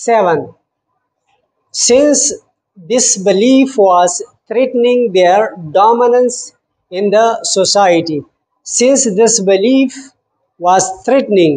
7, since this belief was threatening their dominance in the society. Since this belief was threatening,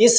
this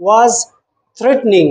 was threatening,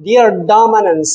their dominance,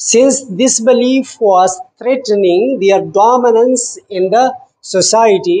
Since this belief was threatening their dominance in the society,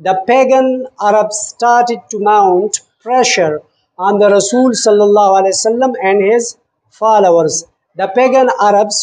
the pagan Arabs started to mount pressure on the Rasul sallallahu alaihi wasallam and his followers. The pagan Arabs,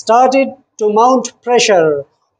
started to mount pressure,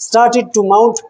started to mount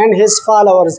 and his followers,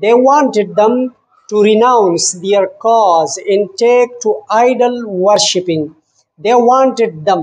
They wanted them to renounce their cause and take to idol worshipping. They wanted them,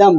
them,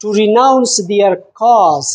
to renounce their cause,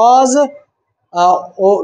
cause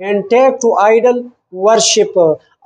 and take to idol worship,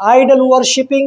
idol worshipping,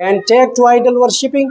and take to idol worshipping,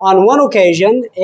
On one occasion,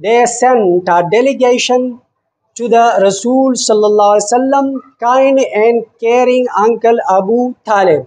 they sent a delegation to the Rasul sallallahu alaihi wasallam, kind and caring uncle Abu Talib।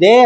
they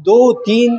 2-3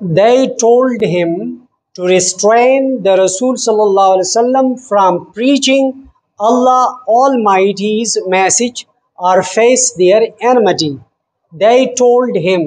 They told him to restrain the Rasul sallallahu alaihi wasallam from preaching Allah Almighty's message or face their enmity. They told him,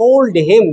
told him,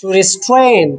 to restrain,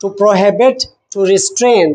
to prohibit, to restrain,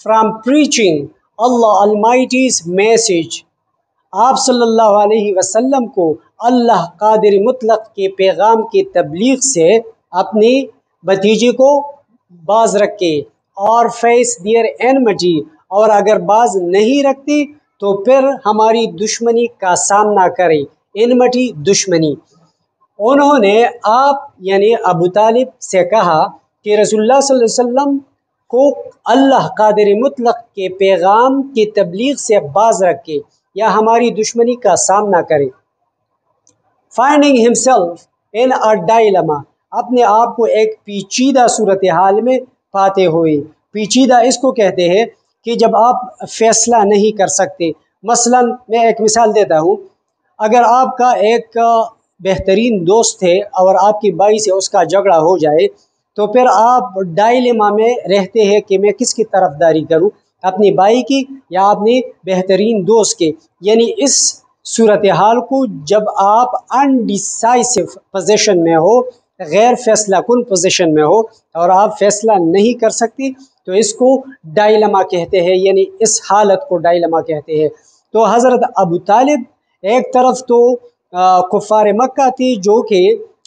from preaching Allah Almighty's message. آپ صلی اللہ علیہ وسلم کو اللہ قادر مطلق کے پیغام کی تبلیغ سے اپنی بھتیجے کو باز رکھے، اور فیس دیئر enmity، اور اگر باز نہیں رکھتی تو پھر ہماری دشمنی کا سامنا کرے۔ enmity دشمنی۔ انہوں نے آپ یعنی ابو طالب سے کہا کہ رسول اللہ صلی اللہ علیہ وسلم کو اللہ قادر مطلق کے پیغام کی تبلیغ سے باز رکھے یا ہماری دشمنی کا سامنا کرے۔ Finding himself in a dilemma، اپنے آپ کو ایک پیچیدہ صورتحال میں پاتے ہوئے۔ پیچیدہ اس کو کہتے ہیں کہ جب آپ فیصلہ نہیں کر سکتے۔ مثلا میں ایک مثال دیتا ہوں، اگر آپ کا ایک بہترین دوست ہے اور آپ کی بائی سے اس کا جھگڑا ہو جائے تو پھر آپ ڈائلیما میں رہتے ہیں کہ میں کس کی طرفداری کروں، اپنی بائی کی یا اپنے بہترین دوست کے۔ یعنی اس صورتحال کو جب آپ انڈیسائسو پوزیشن میں ہو، غیر فیصلہ کن پوزیشن میں ہو اور آپ فیصلہ نہیں کر سکتے تو اس کو ڈائلیما کہتے ہیں، یعنی اس حالت کو ڈائلیما کہتے ہیں۔ تو حضرت ابو طالب ایک طرف تو کفار مکہ تھے جو کہ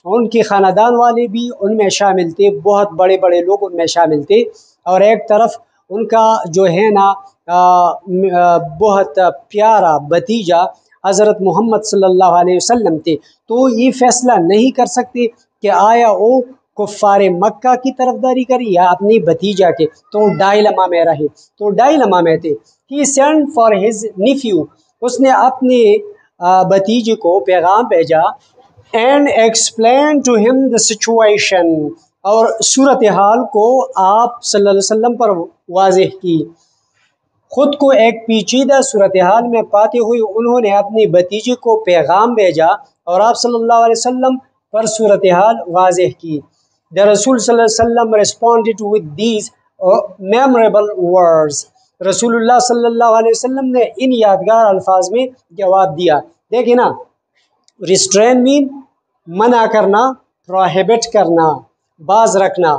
ان کے خاندان والے بھی ان میں شامل تھے، بہت بڑے بڑے لوگ ان میں شامل تھے، اور ایک طرف ان کا جو ہے نا بہت پیارا بھتیجا حضرت محمد صلی اللہ علیہ وسلم تھے۔ تو یہ فیصلہ نہیں کر سکتے کہ آیا وہ کفار مکہ کی طرفداری کری یا اپنی بھتیجا کے، تو ڈائلما میں رہے، تو ڈائلما میں تھے۔ He sent for his nephew، اس نے اپنے بھتیجے کو پیغام بھیجا، and explained to him the situation، اور صورتحال کو آپ صلی اللہ علیہ وسلم پر واضح کی۔ خود کو ایک پیچیدہ صورتحال میں پاتے ہوئے انہوں نے اپنی بھتیجے کو پیغام بھیجا اور آپ صلی اللہ علیہ وسلم پر صورتحال واضح کی۔ The رسول صلی اللہ علیہ وسلم responded with these memorable words، رسول اللہ صلی اللہ علیہ وسلم نے ان یادگار الفاظ میں جواب دیا۔ دیکھیں نا، ریسٹرین مین منع کرنا، پروہیبٹ کرنا، باز رکھنا۔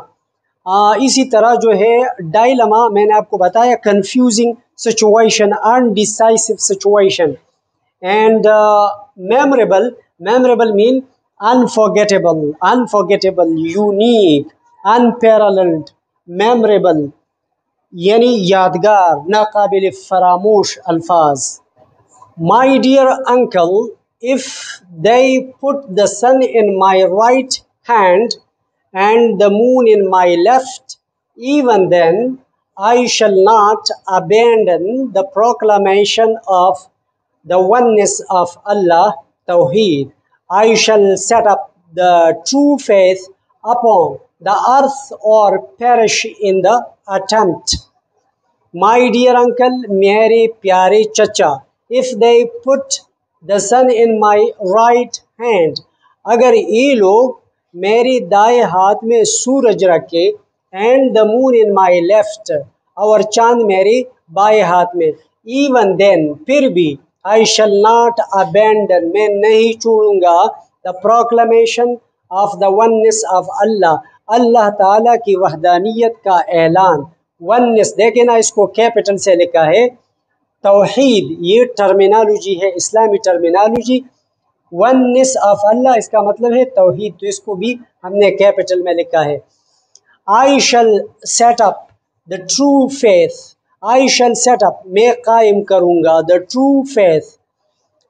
اسی طرح جو ہے ڈائلما میں نے آپ کو بتایا، confusing situation, indecisive situation. And memorable mean unforgettable, unforgettable, unique, unparalleled, memorable یعنی یادگار، ناقابل فراموش الفاظ۔ My dear uncle، if they put the sun in my right hand and the moon in my left, even then I shall not abandon the proclamation of the oneness of Allah, Tawheed. I shall set up the true faith upon the earth or perish in the attempt. My dear uncle، میرے پیارے چچا، if they put the sun in my right hand، اگر یہ لوگ میرے دائیں ہاتھ میں سورج رکھے، and the moon in my left، اور چاند میرے بائیں ہاتھ میں، even then، پھر بھی، I shall not abandon، میں نہیں چھوڑوں گا the proclamation of the oneness of Allah، اللہ تعالیٰ کی وحدانیت کا اعلان۔ ونس دیکھیں نا، اس کو کیپٹل سے لکھا ہے، توحید یہ ٹرمینالوجی ہے، اسلامی ٹرمینالوجی۔ ونس آف اللہ اس کا مطلب ہے توحید، تو اس کو بھی ہم نے کیپٹل میں لکھا ہے۔ I shall set up the true faith، I shall set up میں قائم کروں گا the true faith،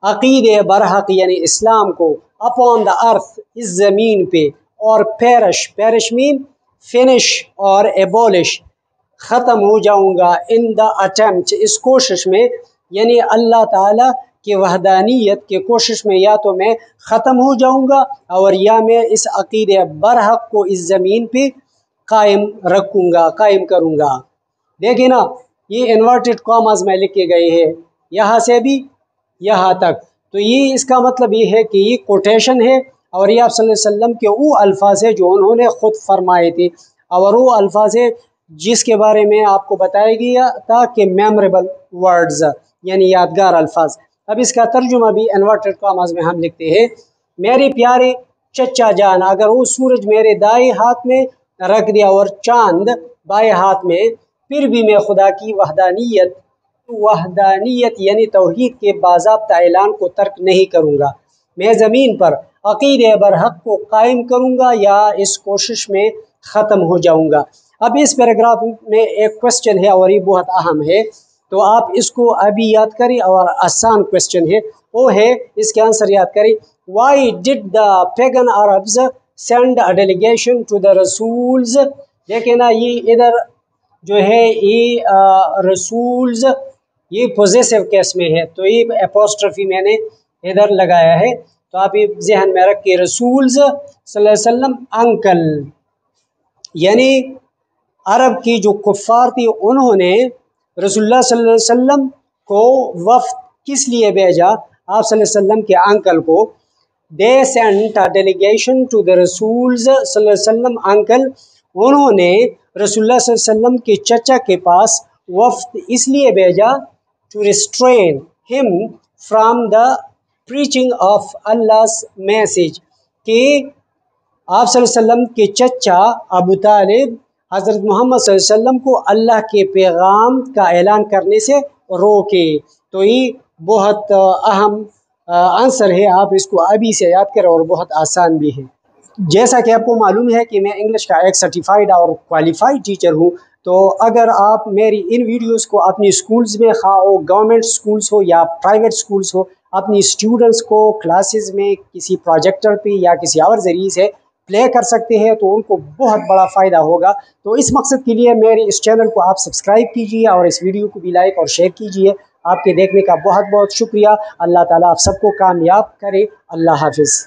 عقید برحق یعنی اسلام کو، upon the earth اس زمین پہ، اور perish mean finish اور abolish ختم ہو جاؤں گا in the attempt اس کوشش میں، یعنی اللہ تعالیٰ کی وحدانیت کی کوشش میں یا تو میں ختم ہو جاؤں گا اور یا میں اس عقید برحق کو اس زمین پہ قائم رکھوں گا، قائم کروں گا۔ دیکھیں نا، یہ انورٹڈ کاماز میں لکھے گئے ہیں، یہاں سے بھی یہاں تک، تو یہ اس کا مطلب یہ ہے کہ یہ کوٹیشن ہے اور یہ آپ صلی اللہ علیہ وسلم کے وہ الفاظ ہیں جو انہوں نے خود فرمائے تھے، اور وہ الفاظ ہیں جس کے بارے میں آپ کو بتایا گیا تھا کہ میموریبل ورڈز یعنی یادگار الفاظ۔ اب اس کا ترجمہ بھی انورٹڈ کاماز میں ہم لکھتے ہیں، میرے پیارے چچا جان، اگر وہ سورج میرے دائیں ہاتھ میں رکھ دیا اور چاند بائیں ہاتھ میں، پھر بھی میں خدا کی وحدانیت یعنی توحید کے باضابطہ اعلان کو ترک نہیں کروں گا۔ میں زمین پر عقیدہ برحق کو قائم کروں گا یا اس کوشش میں ختم ہو جاؤں گا۔ اب اس پیراگراف میں ایک کوسچن ہے اور یہ بہت اہم ہے، تو آپ اس کو ابھی یاد کریں، اور آسان کوسچن ہے، وہ ہے اس کے آنسر یاد کریں۔ Why did the pagan Arabs send a delegation to the رسولز؟ دیکھیں نا، یہ ادھر جو ہے یہ رسولز یہ پوزیسو کیس میں ہے، تو یہ اپوسٹرفی میں نے ادھر لگایا ہے، تو آپ یہ ذہن میں رکھ کے رسولز صلی اللہ علیہ وسلم انکل، یعنی عرب کی جو کفار تھی انہوں نے رسول اللہ صلی اللہ علیہ وسلم کو وفد کس لیے بھیجا؟ آپ صلی اللہ علیہ وسلم کے انکل کو۔ They sent a delegation to the رسولز صلی اللہ علیہ وسلم انکل، انہوں نے رسول اللہ صلی اللہ علیہ وسلم کے چچا کے پاس وفد اس لیے بھیجا ٹو ریسٹرین ہم from the preaching of Allah's message, کہ آپ صلی اللہ علیہ وسلم کے چچا ابو طالب حضرت محمد صلی اللہ علیہ وسلم کو اللہ کے پیغام کا اعلان کرنے سے روکے۔ تو یہ بہت اہم آنسر ہے، آپ اس کو ابھی سے یاد کریں، اور بہت آسان بھی ہے۔ جیسا کہ آپ کو معلوم ہے کہ میں انگلش کا ایک سرٹیفائیڈ اور کوالیفائڈ ٹیچر ہوں، تو اگر آپ میری ان ویڈیوز کو اپنی سکولز میں، خواہ وہ گورنمنٹ سکولز ہو یا پرائیویٹ سکولز ہو، اپنی اسٹوڈنٹس کو کلاسز میں کسی پروجیکٹر پہ یا کسی اور ذریعے سے پلے کر سکتے ہیں، تو ان کو بہت بڑا فائدہ ہوگا۔ تو اس مقصد کے لیے میرے اس چینل کو آپ سبسکرائب کیجیے اور اس ویڈیو کو بھی لائک اور شیئر کیجیے۔ آپ کے دیکھنے کا بہت بہت شکریہ۔ اللہ تعالیٰ آپ سب کو کامیاب کرے۔ اللہ حافظ۔